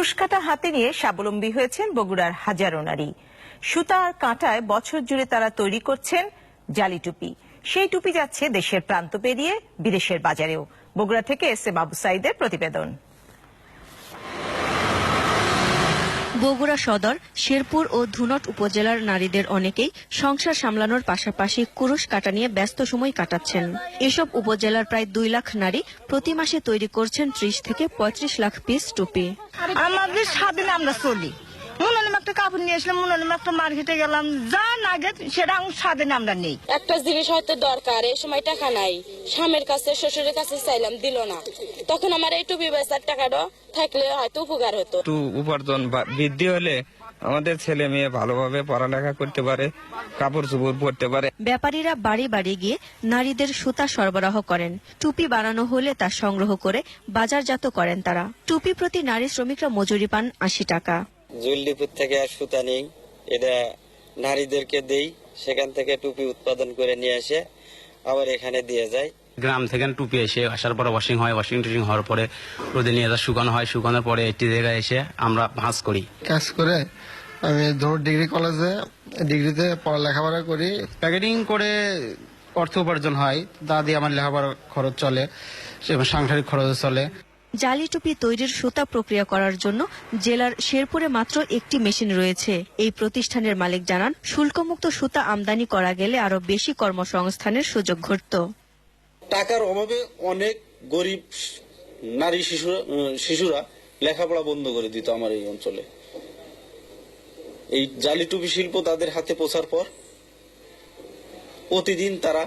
কুরুশ কাঁটা হাতে নিয়ে স্বাবলম্বী হয়েছেন বগুড়ার হাজারো নারী। সুতা আর কাঁটায় বছর জুড়ে তারা তৈরি করছেন জালি টুপি। সেই টুপি যাচ্ছে দেশের প্রান্ত পেরিয়ে বিদেশের বাজারেও। বগুড়া থেকে এস.এ. বাবু সাইদের প্রতিবেদন। বগুড়া সদর, শেরপুর ও ধুনট উপজেলার নারীদের অনেকেই সংসার সামলানোর পাশাপাশি কুরুশ কাটা নিয়ে ব্যস্ত সময় কাটাচ্ছেন। এসব উপজেলার প্রায় 2 লাখ নারী প্রতি মাসে তৈরি করছেন 30 থেকে 35 লাখ পিস টুপি। আমাদের স্বাধীন আমরা চলি। মনোনিম একটা কাপড় নিয়ে আসলাম, মনোনিম একটা মার্কেটে গেলাম, যা লাগে সেটা স্বাধীন আমরা নেই। একটা জিনিস হয়তো দরকার, এই সময় টাকা নাই, স্বামীর কাছে শ্বশুরের কাছে চাইলাম, দিল না, তখন আমার এই টুপি বেচার টাকাটা থাকলে হয়তো উপকার হতো। একটু উপার্জন বৃদ্ধি হলে আমাদের ছেলে মেয়ে ভালোভাবে পড়ালেখা করতে পারে, কাপড় চোপড় পরতে পারে। ব্যাপারীরা বাড়ি বাড়ি গিয়ে নারীদের সুতা সরবরাহ করেন। টুপি বানানো হলে তা সংগ্রহ করে বাজারজাত করেন তারা। টুপি প্রতি নারী শ্রমিকরা মজুরি পান 80 টাকা। জলদিপুর থেকে আর সুতা নেই, এটা নারীদেরকে দেই, সেখান থেকে টুপি উৎপাদন করে নিয়ে আসে আবার এখানে দিয়ে যায়। গ্রাম থেকে টুপি এসে আসার পরে ওয়াশিং হয়, ওয়াশিং হওয়ার পরে রোদে নিয়ে শুকানো হয়, শুকানোর পরে একটি জায়গায় এসে আমরা ভাঁজ করি। কাজ করে আমি ডিগ্রি কলেজে ডিগ্রিতে লেখাপড়া করি। প্যাকেটিং করে অর্থ উপার্জন হয়, তা দিয়ে আমার লেখাপড়ার খরচ চলে, সাংসারিক খরচ চলে। জালি টুপি তৈরির সুতা প্রক্রিয়া করার জন্য জেলার শেরপুরে মাত্র একটি মেশিন রয়েছে। এই প্রতিষ্ঠানের মালিক জানান, শুল্কমুক্ত সুতা আমদানি করা গেলে আরো বেশি কর্মসংস্থানের সুযোগ ঘটত। টাকার অভাবে অনেক গরিব নারী শিশুরা লেখাপড়া বন্ধ করে দিত আমার এই অঞ্চলে। এই জালি টুপি শিল্প তাদের হাতে পৌঁছার পর প্রতিদিন তারা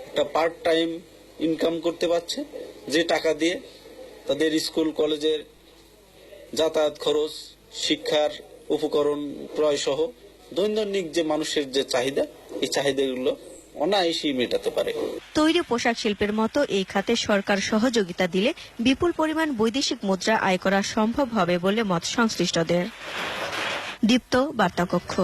একটা পার্ট টাইম ইনকাম করতে পারছে, যে টাকা দিয়ে তাদের স্কুল কলেজের যাতায়াত খরচ, শিক্ষার উপকরণ ক্রয় সহ দৈনন্দিন যে মানুষের যে চাহিদা, এই চাহিদাগুলো অনায়াসেই মেটাতে পারে। তৈরি পোশাক শিল্পের মতো এই খাতে সরকার সহযোগিতা দিলে বিপুল পরিমাণ বৈদেশিক মুদ্রা আয় করা সম্ভব হবে বলে মত সংশ্লিষ্টদের। দীপ্ত বার্তাকক্ষ।